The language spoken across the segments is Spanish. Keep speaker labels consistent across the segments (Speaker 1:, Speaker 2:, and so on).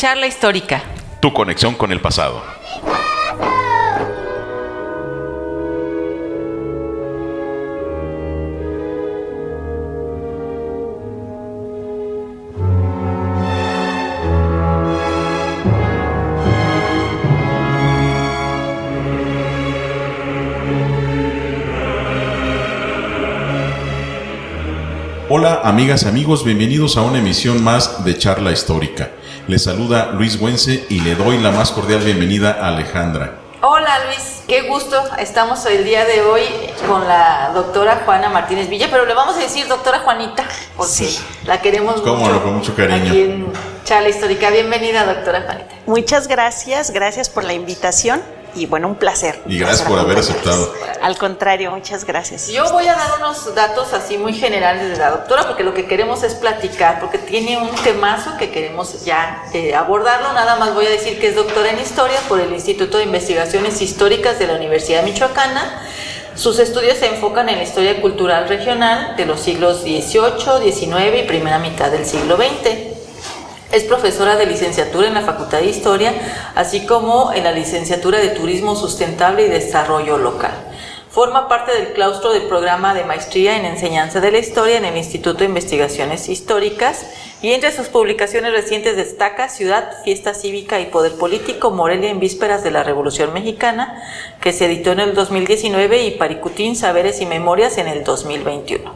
Speaker 1: Charla Histórica.
Speaker 2: Tu conexión con el pasado. Hola amigas y amigos, bienvenidos a una emisión más de Charla Histórica. Les saluda Luis Güense y le doy la más cordial bienvenida a Alejandra.
Speaker 1: Hola Luis, qué gusto. Estamos el día de hoy con la doctora Juana Martínez Villa, pero le vamos a decir doctora Juanita, porque sí, la queremos mucho.
Speaker 2: Cómo no, con mucho cariño.
Speaker 1: Aquí en Charla Histórica. Bienvenida, doctora Juanita.
Speaker 3: Muchas gracias por la invitación. Y bueno, un placer.
Speaker 2: Y gracias por haber aceptado.
Speaker 3: Al contrario, muchas gracias.
Speaker 1: Yo voy a dar unos datos así muy generales de la doctora, porque lo que queremos es platicar, porque tiene un temazo que queremos ya abordarlo. Nada más voy a decir que es doctora en Historia por el Instituto de Investigaciones Históricas de la Universidad Michoacana. Sus estudios se enfocan en la historia cultural regional de los siglos XVIII, XIX y primera mitad del siglo XX. Es profesora de licenciatura en la Facultad de Historia, así como en la licenciatura de Turismo Sustentable y Desarrollo Local. Forma parte del claustro del programa de maestría en enseñanza de la historia en el Instituto de Investigaciones Históricas, y entre sus publicaciones recientes destaca Ciudad, Fiesta Cívica y Poder Político, Morelia en vísperas de la Revolución Mexicana, que se editó en el 2019, y Paricutín, Saberes y Memorias en el 2021.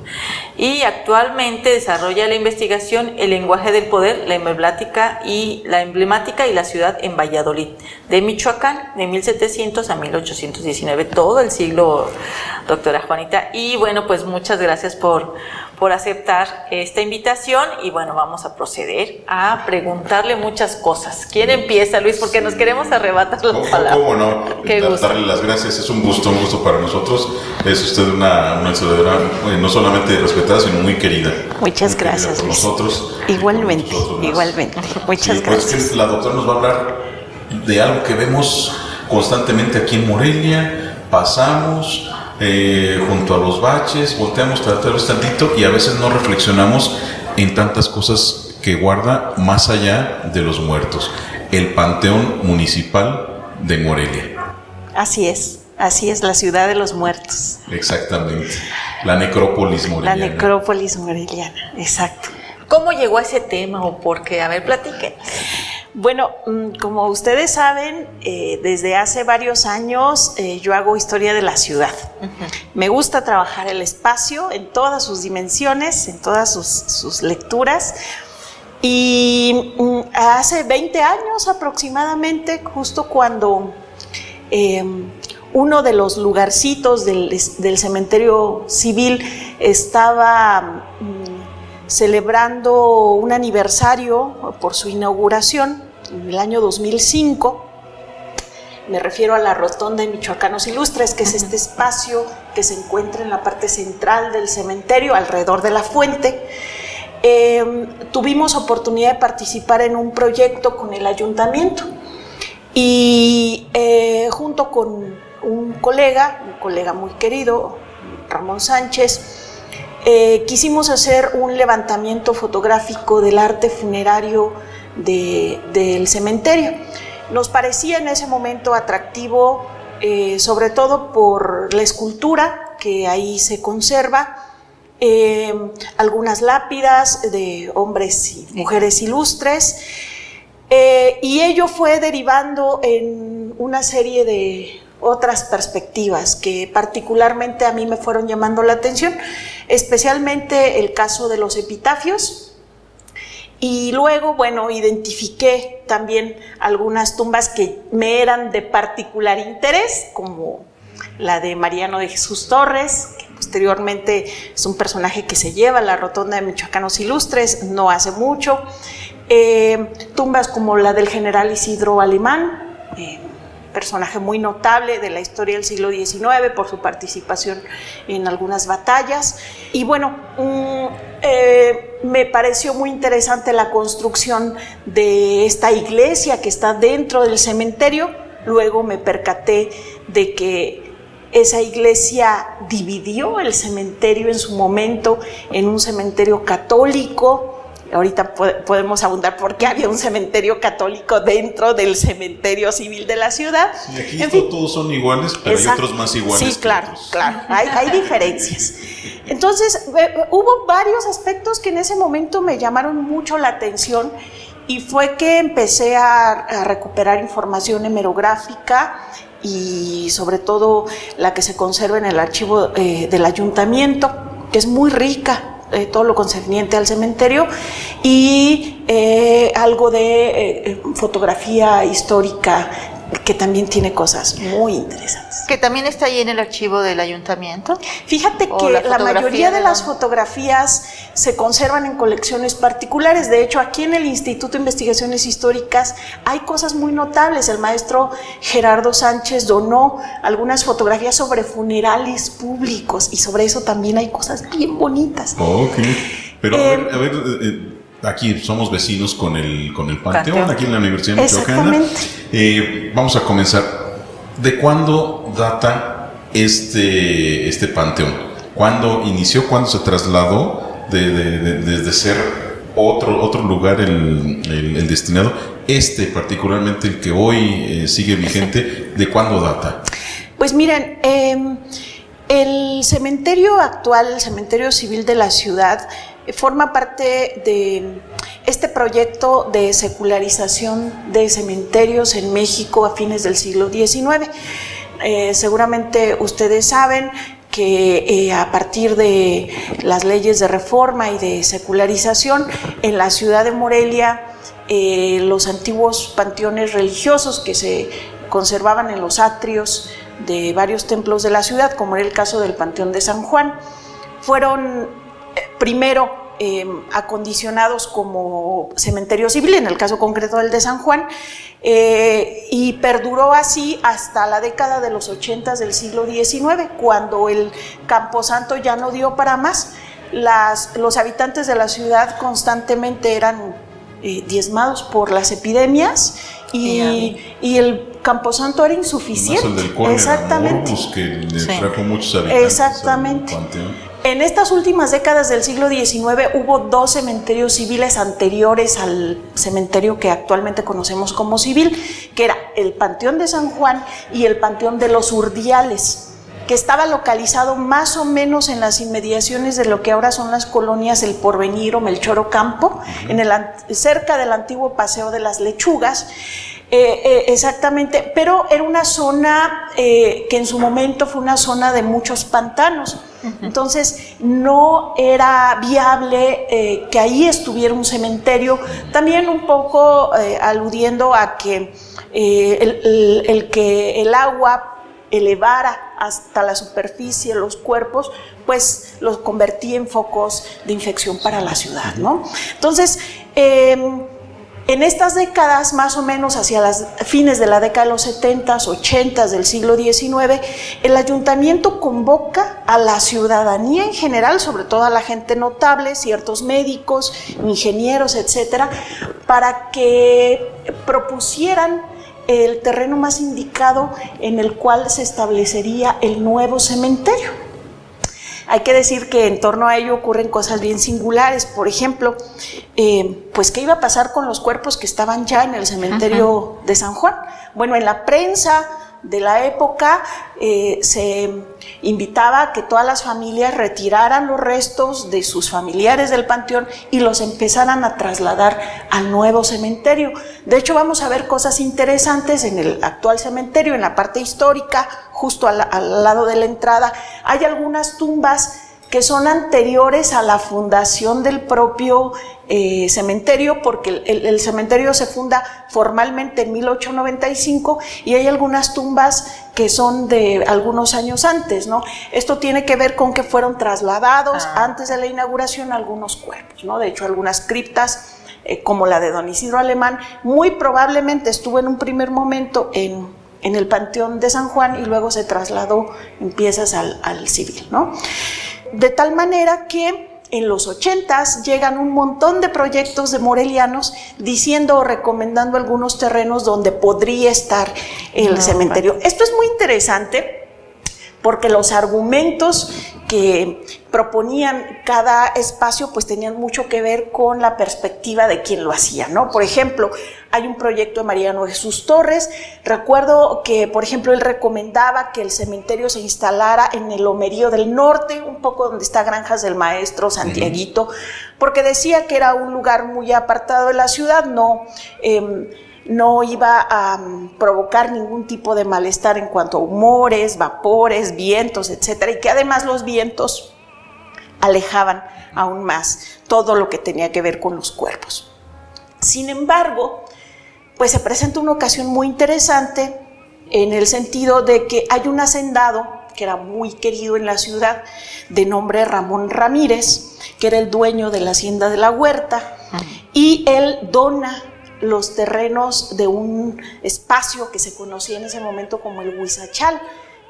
Speaker 1: Y actualmente desarrolla la investigación El lenguaje del poder, la emblemática y la ciudad en Valladolid, de Michoacán, de 1700 a 1819, todo el siglo, doctora Juanita. Y bueno, pues muchas gracias por aceptar esta invitación, y bueno, vamos a proceder a preguntarle muchas cosas. ¿Quién empieza, Luis? Porque nos queremos arrebatar la palabra.
Speaker 2: ¿Cómo no? Darle las gracias, es un gusto para nosotros. Es usted una historiadora no solamente respetada, sino muy querida.
Speaker 3: Muchas gracias, Luis.
Speaker 2: Nosotros.
Speaker 3: Igualmente. Muchas gracias.
Speaker 2: Pues la doctora nos va a hablar de algo que vemos constantemente aquí en Morelia. Pasamos junto a los baches, volteamos tal vez tantito y a veces no reflexionamos en tantas cosas que guarda más allá de los muertos. El Panteón Municipal de Morelia.
Speaker 3: Así es, la ciudad de los muertos.
Speaker 2: Exactamente, la necrópolis moreliana.
Speaker 3: La necrópolis moreliana, exacto.
Speaker 1: ¿Cómo llegó a ese tema o por qué? A ver, platiquen.
Speaker 3: Bueno, como ustedes saben, desde hace varios años yo hago historia de la ciudad. Uh-huh. Me gusta trabajar el espacio en todas sus dimensiones, en todas sus lecturas. Y hace 20 años aproximadamente, justo cuando uno de los lugarcitos del cementerio civil estaba celebrando un aniversario por su inauguración en el año 2005, me refiero a la Rotonda de Michoacanos Ilustres, que es este espacio que se encuentra en la parte central del cementerio, alrededor de la fuente. Tuvimos oportunidad de participar en un proyecto con el ayuntamiento y junto con un colega muy querido, Ramón Sánchez, quisimos hacer un levantamiento fotográfico del arte funerario del cementerio. Nos parecía en ese momento atractivo, sobre todo por la escultura que ahí se conserva, algunas lápidas de hombres y mujeres ilustres, y ello fue derivando en una serie de otras perspectivas que particularmente a mí me fueron llamando la atención, especialmente el caso de los epitafios. Y luego, bueno, identifiqué también algunas tumbas que me eran de particular interés, como la de Mariano de Jesús Torres, que posteriormente es un personaje que se lleva a la Rotonda de Michoacanos Ilustres no hace mucho. Tumbas como la del general Isidro Alemán, personaje muy notable de la historia del siglo XIX por su participación en algunas batallas. Y bueno, me pareció muy interesante la construcción de esta iglesia que está dentro del cementerio. Luego me percaté de que esa iglesia dividió el cementerio en su momento en un cementerio católico ahorita podemos abundar porque había un cementerio católico dentro del cementerio civil de la ciudad.
Speaker 2: Sí, aquí en fin, todos son iguales, pero hay otros más iguales.
Speaker 3: Sí, claro,
Speaker 2: otros.
Speaker 3: claro, hay diferencias. Entonces, hubo varios aspectos que en ese momento me llamaron mucho la atención y fue que empecé a recuperar información hemerográfica y sobre todo la que se conserva en el archivo del ayuntamiento, que es muy rica. Todo lo concerniente al cementerio y algo de fotografía histórica que también tiene cosas muy interesantes.
Speaker 1: Que también está ahí en el archivo del ayuntamiento.
Speaker 3: Fíjate que la mayoría de las fotografías se conservan en colecciones particulares. De hecho, aquí en el Instituto de Investigaciones Históricas hay cosas muy notables. El maestro Gerardo Sánchez donó algunas fotografías sobre funerales públicos y sobre eso también hay cosas bien bonitas.
Speaker 2: Ok, pero a ver, aquí somos vecinos con el Panteón, aquí en la Universidad de Michoacana. Vamos a comenzar. ¿De cuándo data este Panteón? ¿Cuándo inició? ¿Cuándo se trasladó desde ser otro lugar el destinado? Particularmente el que hoy sigue vigente, ¿de cuándo data?
Speaker 3: Pues miren, el cementerio actual, el cementerio civil de la ciudad, forma parte de este proyecto de secularización de cementerios en México a fines del siglo XIX. Seguramente ustedes saben que a partir de las leyes de reforma y de secularización, en la ciudad de Morelia, los antiguos panteones religiosos que se conservaban en los atrios de varios templos de la ciudad, como era el caso del Panteón de San Juan, fueron primero acondicionados como cementerio civil, en el caso concreto del de San Juan, y perduró así hasta la década de los 80 del siglo XIX, cuando el Camposanto ya no dio para más. Los habitantes de la ciudad constantemente eran diezmados por las epidemias y el Camposanto era insuficiente.
Speaker 2: Además, el del cólera,
Speaker 3: exactamente.
Speaker 2: Morbus, que le trajo muchos habitantes.
Speaker 3: Exactamente. En estas últimas décadas del siglo XIX hubo 2 cementerios civiles anteriores al cementerio que actualmente conocemos como civil, que era el Panteón de San Juan y el Panteón de los Urdiales, que estaba localizado más o menos en las inmediaciones de lo que ahora son las colonias El Porvenir o Melchor Ocampo, cerca del antiguo Paseo de las Lechugas. Exactamente, pero era una zona que en su momento fue una zona de muchos pantanos. Entonces no era viable que ahí estuviera un cementerio, también un poco aludiendo a que que el agua elevara hasta la superficie los cuerpos, pues los convertía en focos de infección para la ciudad, ¿no? Entonces, en estas décadas, más o menos hacia las fines de la década de los 70s, 80s del siglo XIX, el ayuntamiento convoca a la ciudadanía en general, sobre todo a la gente notable, ciertos médicos, ingenieros, etcétera, para que propusieran el terreno más indicado en el cual se establecería el nuevo cementerio. Hay que decir que en torno a ello ocurren cosas bien singulares. Por ejemplo, pues ¿qué iba a pasar con los cuerpos que estaban ya en el cementerio de San Juan? Bueno, en la prensa de la época se invitaba a que todas las familias retiraran los restos de sus familiares del panteón y los empezaran a trasladar al nuevo cementerio. De hecho, vamos a ver cosas interesantes en el actual cementerio, en la parte histórica, justo al lado de la entrada. Hay algunas tumbas que son anteriores a la fundación del propio cementerio, porque el cementerio se funda formalmente en 1895 y hay algunas tumbas que son de algunos años antes, ¿no? Esto tiene que ver con que fueron trasladados antes de la inauguración algunos cuerpos, ¿no? De hecho, algunas criptas, como la de don Isidro Alemán, muy probablemente estuvo en un primer momento en el Panteón de San Juan y luego se trasladó en piezas al civil, ¿no? De tal manera que en los 80s llegan un montón de proyectos de morelianos diciendo o recomendando algunos terrenos donde podría estar el cementerio. Esto es muy interesante porque los argumentos que proponían cada espacio pues tenían mucho que ver con la perspectiva de quien lo hacía, ¿no? Por ejemplo, hay un proyecto de Mariano Jesús Torres. Recuerdo que, por ejemplo, él recomendaba que el cementerio se instalara en el Lomerío del Norte, un poco donde está Granjas del Maestro, Santiaguito, porque decía que era un lugar muy apartado de la ciudad, no iba a provocar ningún tipo de malestar en cuanto a humores, vapores, vientos, etcétera, y que además los vientos alejaban aún más todo lo que tenía que ver con los cuerpos. Sin embargo, pues se presenta una ocasión muy interesante en el sentido de que hay un hacendado que era muy querido en la ciudad, de nombre Ramón Ramírez, que era el dueño de la hacienda de la Huerta, y él dona los terrenos de un espacio que se conocía en ese momento como el Huizachal,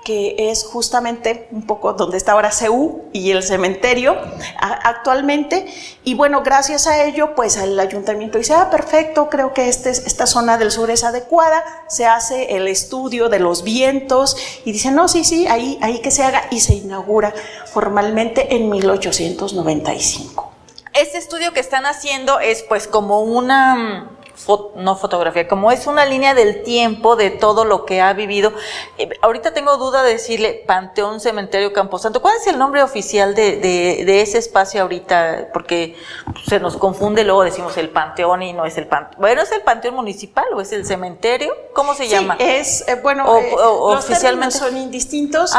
Speaker 3: que es justamente un poco donde está ahora CEU y el cementerio actualmente. Y bueno, gracias a ello, pues el ayuntamiento dice, perfecto, creo que esta zona del sur es adecuada, se hace el estudio de los vientos y dicen, no, sí, ahí que se haga, y se inaugura formalmente en 1895.
Speaker 1: Este estudio que están haciendo es pues como una... no fotografía, como es una línea del tiempo de todo lo que ha vivido. Ahorita tengo duda de decirle Panteón Cementerio Camposanto. ¿Cuál es el nombre oficial de ese espacio ahorita? Porque se nos confunde, luego decimos el Panteón y no es el Panteón. Bueno, ¿es el Panteón Municipal o es el cementerio? ¿Cómo se llama?
Speaker 3: Es, los términos son indistintos.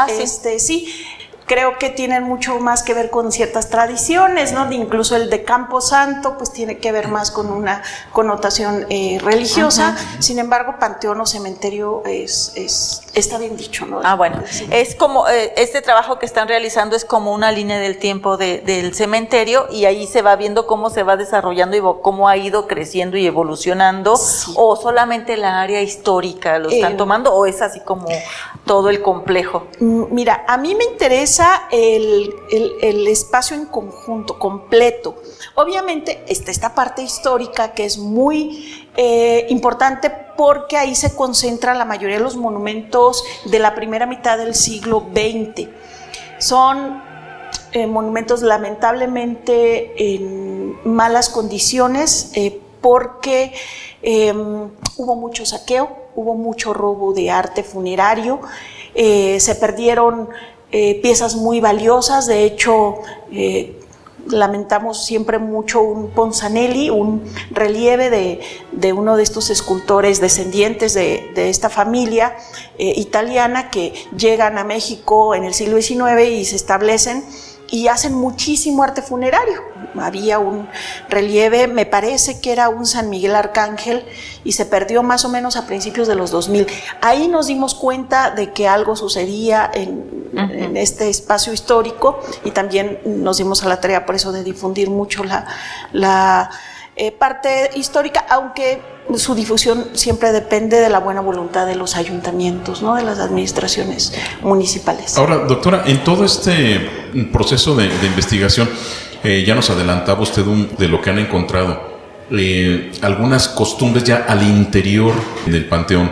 Speaker 3: Sí. Creo que tienen mucho más que ver con ciertas tradiciones, ¿no? Incluso el de Camposanto, pues tiene que ver más con una connotación religiosa. Sin embargo, panteón o cementerio está bien dicho, ¿no?
Speaker 1: Bueno, sí. Es como este trabajo que están realizando es como una línea del tiempo del cementerio, y ahí se va viendo cómo se va desarrollando y cómo ha ido creciendo y evolucionando. Sí. O solamente la área histórica lo están tomando, o es así como todo el complejo.
Speaker 3: Mira, a mí me interesa el espacio en conjunto, completo. Obviamente está esta parte histórica que es muy importante, porque ahí se concentra la mayoría de los monumentos de la primera mitad del siglo XX. Son monumentos lamentablemente en malas condiciones, porque hubo mucho saqueo, hubo mucho robo de arte funerario, se perdieron piezas muy valiosas. De hecho, lamentamos siempre mucho un Ponzanelli, un relieve de uno de estos escultores descendientes de esta familia italiana, que llegan a México en el siglo XIX y se establecen y hacen muchísimo arte funerario. Había un relieve, me parece que era un San Miguel Arcángel, y se perdió más o menos a principios de los 2000. Ahí nos dimos cuenta de que algo sucedía en este espacio histórico, y también nos dimos a la tarea por eso de difundir mucho la parte histórica, aunque su difusión siempre depende de la buena voluntad de los ayuntamientos, ¿no? De las administraciones municipales.
Speaker 2: Ahora, doctora, en todo este proceso de investigación, ya nos adelantaba usted de lo que han encontrado, algunas costumbres ya al interior del panteón,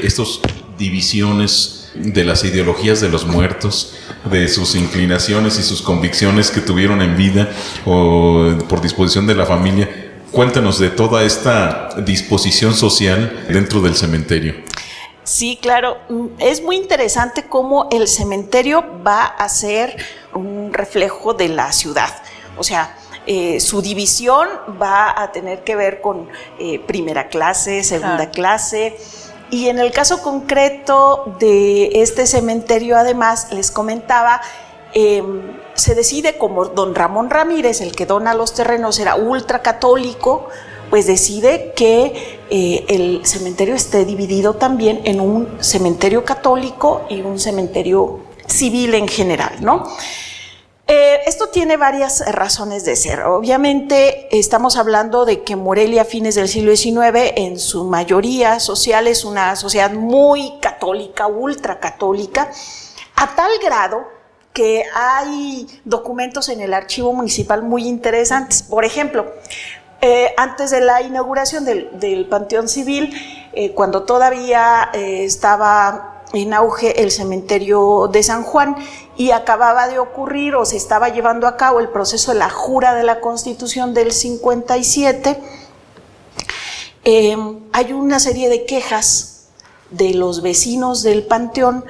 Speaker 2: estos divisiones de las ideologías de los muertos, de sus inclinaciones y sus convicciones que tuvieron en vida o por disposición de la familia. Cuéntanos de toda esta disposición social dentro del cementerio.
Speaker 3: Sí, claro. Es muy interesante cómo el cementerio va a ser un reflejo de la ciudad. O sea, su división va a tener que ver con primera clase, segunda clase. Y en el caso concreto de este cementerio, además, les comentaba, se decide, como don Ramón Ramírez, el que dona los terrenos, era ultracatólico, pues decide que el cementerio esté dividido también en un cementerio católico y un cementerio civil en general, ¿no? Esto tiene varias razones de ser. Obviamente estamos hablando de que Morelia a fines del siglo XIX en su mayoría social es una sociedad muy católica, ultracatólica, a tal grado que hay documentos en el archivo municipal muy interesantes. Por ejemplo, antes de la inauguración del Panteón Civil, cuando todavía estaba en auge el cementerio de San Juan y acababa de ocurrir o se estaba llevando a cabo el proceso de la jura de la Constitución del 57. Hay una serie de quejas de los vecinos del Panteón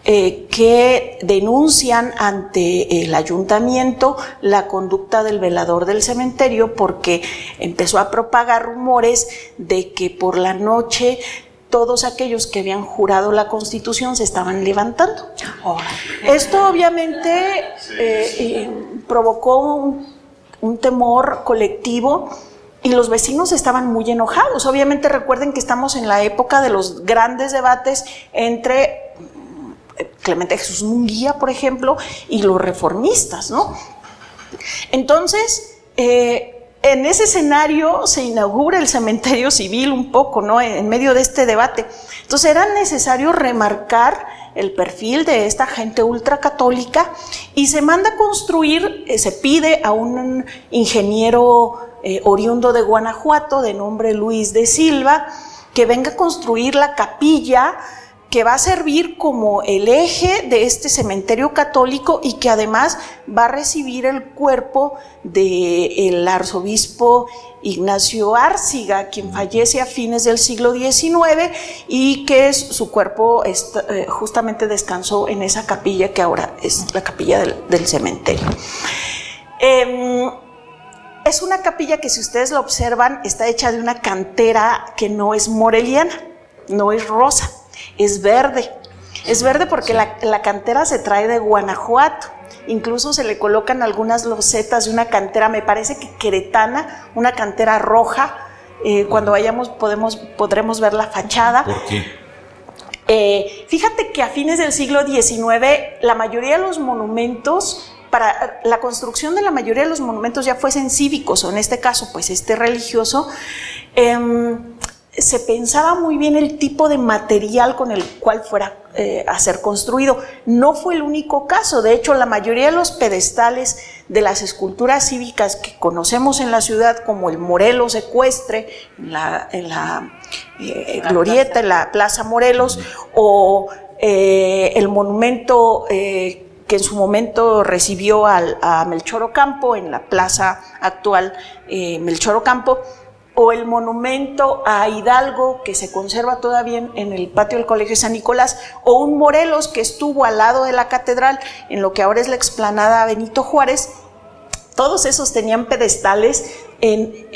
Speaker 3: que denuncian ante el ayuntamiento la conducta del velador del cementerio porque empezó a propagar rumores de que por la noche todos aquellos que habían jurado la Constitución se estaban levantando. Esto obviamente provocó un temor colectivo y los vecinos estaban muy enojados. Obviamente recuerden que estamos en la época de los grandes debates entre Clemente Jesús Munguía, por ejemplo, y los reformistas, ¿no? Entonces, en ese escenario se inaugura el cementerio civil un poco, ¿no? En medio de este debate. Entonces era necesario remarcar el perfil de esta gente ultracatólica y se manda a construir, se pide a un ingeniero oriundo de Guanajuato de nombre Luis de Silva que venga a construir la capilla que va a servir como el eje de este cementerio católico y que además va a recibir el cuerpo del arzobispo Ignacio Árciga, quien fallece a fines del siglo XIX y que su cuerpo justamente descansó en esa capilla que ahora es la capilla del cementerio. Es una capilla que, si ustedes la observan, está hecha de una cantera que no es moreliana, no es rosa. Es verde porque la cantera se trae de Guanajuato, incluso se le colocan algunas losetas de una cantera, me parece que queretana, una cantera roja, cuando vayamos podremos ver la fachada.
Speaker 2: ¿Por qué?
Speaker 3: Fíjate que a fines del siglo XIX la mayoría de los monumentos, para la construcción de la mayoría de los monumentos, ya fuesen cívicos o en este caso pues religioso, se pensaba muy bien el tipo de material con el cual fuera a ser construido. No fue el único caso. De hecho, la mayoría de los pedestales de las esculturas cívicas que conocemos en la ciudad, como el Morelos ecuestre, en la glorieta, en la Plaza Morelos, o el monumento que en su momento recibió a Melchor Ocampo en la plaza actual Melchor Ocampo, o el monumento a Hidalgo que se conserva todavía en el patio del Colegio de San Nicolás, o un Morelos que estuvo al lado de la catedral en lo que ahora es la explanada Benito Juárez. Todos esos tenían pedestales en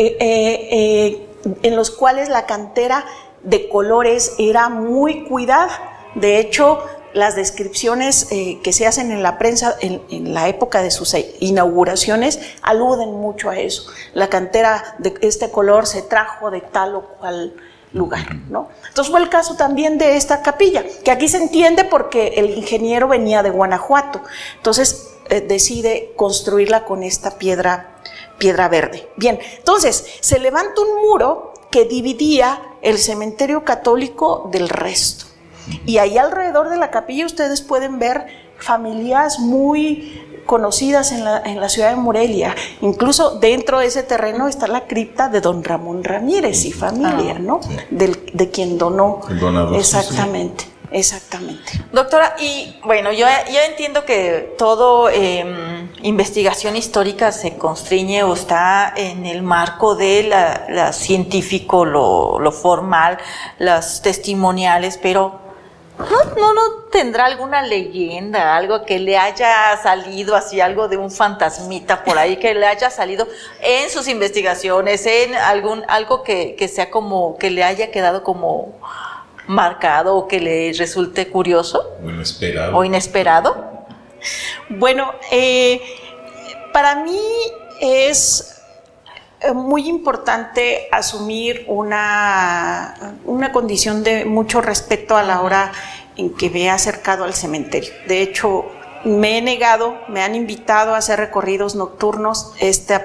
Speaker 3: los cuales la cantera de colores era muy cuidada. De hecho, las descripciones que se hacen en la prensa en la época de sus inauguraciones aluden mucho a eso. La cantera de este color se trajo de tal o cual lugar, ¿no? Entonces fue el caso también de esta capilla, que aquí se entiende porque el ingeniero venía de Guanajuato. Entonces decide construirla con esta piedra verde. Bien, entonces se levanta un muro que dividía el cementerio católico del resto. Y ahí alrededor de la capilla ustedes pueden ver familias muy conocidas en la ciudad de Morelia. Incluso dentro de ese terreno está la cripta de don Ramón Ramírez y familia, ¿no? Sí. De quien donó. El donador. Exactamente. Sí. Exactamente.
Speaker 1: Doctora, y bueno, yo entiendo que todo investigación histórica se constriñe o está en el marco de la científico, lo formal, las testimoniales, pero ¿no tendrá alguna leyenda, algo que le haya salido así, algo de un fantasmita por ahí que le haya salido en sus investigaciones, en algo que sea como, que le haya quedado como marcado o que le resulte curioso? O inesperado.
Speaker 3: Bueno, para mí es muy importante asumir una condición de mucho respeto a la hora en que me he acercado al cementerio. De hecho, me han invitado a hacer recorridos nocturnos. Estas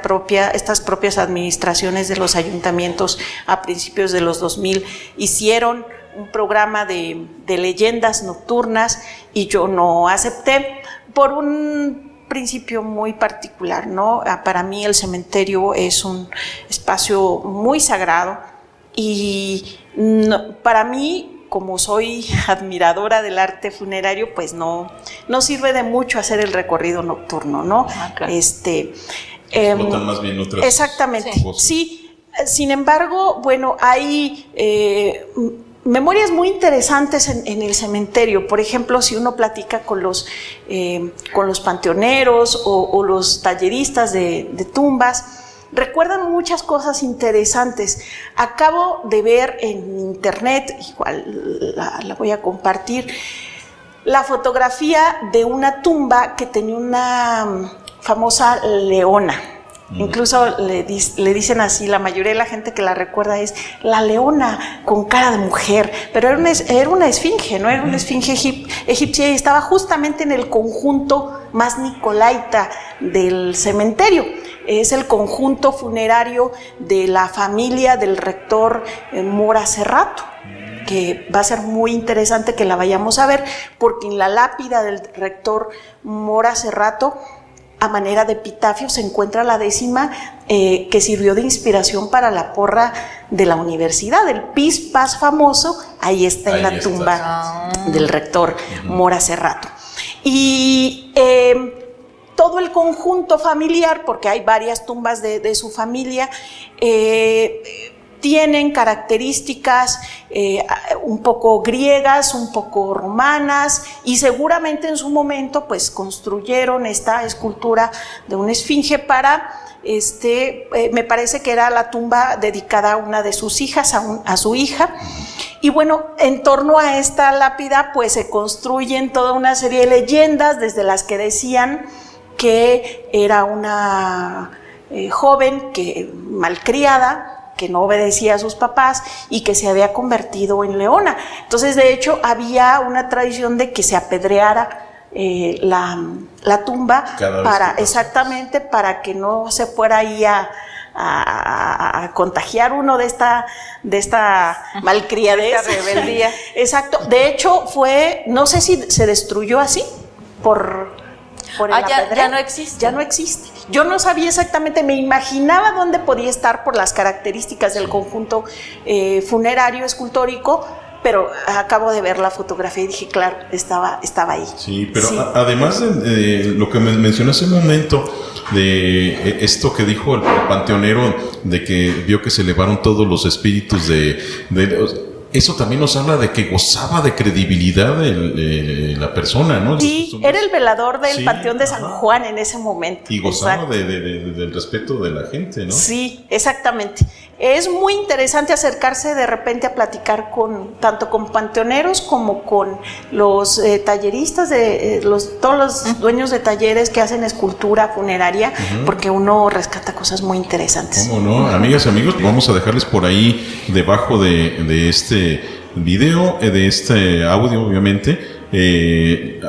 Speaker 3: propias administraciones de los ayuntamientos a principios de los 2000 hicieron un programa de leyendas nocturnas y yo no acepté por un principio muy particular, ¿no? Para mí el cementerio es un espacio muy sagrado y para mí como soy admiradora del arte funerario, pues no sirve de mucho hacer el recorrido nocturno, ¿no?
Speaker 1: Claro.
Speaker 2: Notan más bien otras
Speaker 3: Exactamente,
Speaker 2: cosas.
Speaker 3: sí. Sin embargo, bueno, hay memorias muy interesantes en el cementerio. Por ejemplo, si uno platica con los panteoneros o los talleristas de tumbas, recuerdan muchas cosas interesantes. Acabo de ver en internet, igual la voy a compartir, la fotografía de una tumba que tenía una famosa leona. Incluso le dicen así, la mayoría de la gente que la recuerda es la leona con cara de mujer, pero era una esfinge, ¿no? Era una esfinge egipcia y estaba justamente en el conjunto más nicolaita del cementerio. Es el conjunto funerario de la familia del rector Mora Serrato, que va a ser muy interesante que la vayamos a ver, porque en la lápida del rector Mora Serrato, a manera de epitafio, se encuentra la 10ª que sirvió de inspiración para la porra de la universidad, el Pis Paz famoso, ahí está en la tumba del rector Mora Serrato. Y todo el conjunto familiar, porque hay varias tumbas de su familia, tienen características un poco griegas, un poco romanas, y seguramente en su momento pues construyeron esta escultura de una esfinge para, me parece que era la tumba dedicada a una de sus hijas, a su hija. Y bueno, en torno a esta lápida pues se construyen toda una serie de leyendas, desde las que decían que era una joven malcriada, que no obedecía a sus papás y que se había convertido en leona. Entonces, de hecho, había una tradición de que se apedreara la tumba exactamente para que no se fuera ahí a contagiar uno de esta malcriadez,
Speaker 1: esta rebeldía.
Speaker 3: Exacto. De hecho, no sé si se destruyó así por
Speaker 1: ya no existe.
Speaker 3: Ya no existe. Yo no sabía exactamente, me imaginaba dónde podía estar por las características del conjunto funerario escultórico, pero acabo de ver la fotografía y dije, claro, estaba ahí.
Speaker 2: Sí, pero sí. Además de lo que me mencioné hace un momento, de esto que dijo el panteonero, de que vio que se elevaron todos los espíritus eso también nos habla de que gozaba de credibilidad la persona, ¿no?
Speaker 3: Sí, era el velador del Panteón de San Juan en ese momento.
Speaker 2: Y gozaba del respeto de la gente, ¿no?
Speaker 3: Sí, exactamente. Es muy interesante acercarse de repente a platicar tanto con panteoneros como con los talleristas, todos los dueños de talleres que hacen escultura funeraria, porque uno rescata cosas muy interesantes.
Speaker 2: ¿Cómo no? Amigas y amigos, vamos a dejarles por ahí debajo de este video, de este audio, obviamente,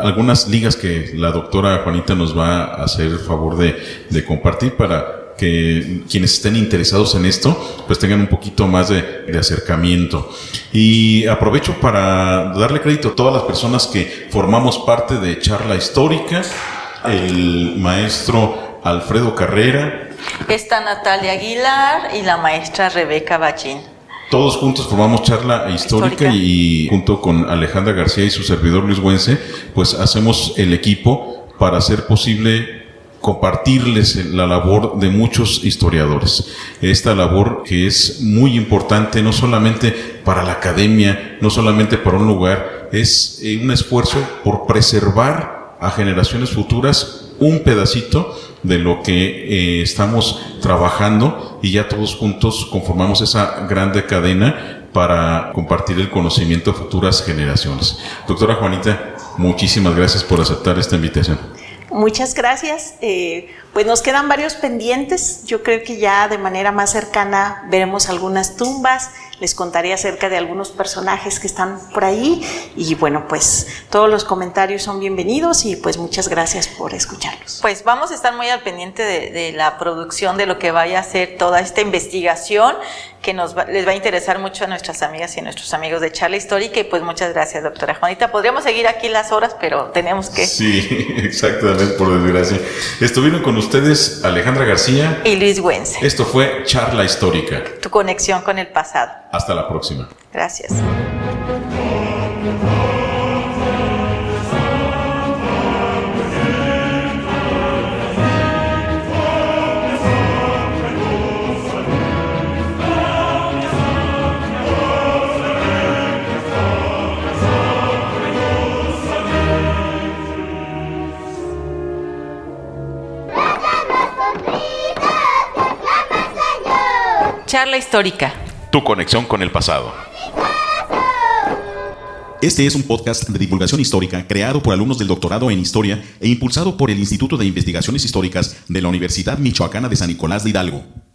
Speaker 2: algunas ligas que la doctora Juanita nos va a hacer el favor de compartir para que quienes estén interesados en esto pues tengan un poquito más de acercamiento. Y aprovecho para darle crédito a todas las personas que formamos parte de Charla Histórica, el maestro Alfredo Carrera,
Speaker 1: está Natalia Aguilar y la maestra Rebeca Bachín.
Speaker 2: Todos juntos formamos Charla Histórica y junto con Alejandra García y su servidor Luis Güense, pues hacemos el equipo para hacer posible compartirles la labor de muchos historiadores. Esta labor que es muy importante no solamente para la academia, no solamente para un lugar, es un esfuerzo por preservar a generaciones futuras un pedacito de lo que estamos trabajando, y ya todos juntos conformamos esa grande cadena para compartir el conocimiento a futuras generaciones. Doctora Juanita, muchísimas gracias por aceptar esta invitación.
Speaker 3: Muchas gracias. Pues nos quedan varios pendientes. Yo creo que ya de manera más cercana veremos algunas tumbas. Les contaré acerca de algunos personajes que están por ahí. Y bueno, pues todos los comentarios son bienvenidos y pues muchas gracias por escucharlos.
Speaker 1: Pues vamos a estar muy al pendiente de la producción, de lo que vaya a ser toda esta investigación que les va a interesar mucho a nuestras amigas y a nuestros amigos de Charla Histórica. Y pues muchas gracias, doctora Juanita. Podríamos seguir aquí las horas, pero tenemos que...
Speaker 2: Sí, exactamente, por desgracia. Estuvieron con ustedes Alejandra García
Speaker 1: y Luis Güense.
Speaker 2: Esto fue Charla Histórica.
Speaker 1: Tu conexión con el pasado.
Speaker 2: Hasta la próxima.
Speaker 1: Gracias. Charla histórica.
Speaker 2: Tu conexión con el pasado.
Speaker 4: Este es un podcast de divulgación histórica creado por alumnos del doctorado en Historia e impulsado por el Instituto de Investigaciones Históricas de la Universidad Michoacana de San Nicolás de Hidalgo.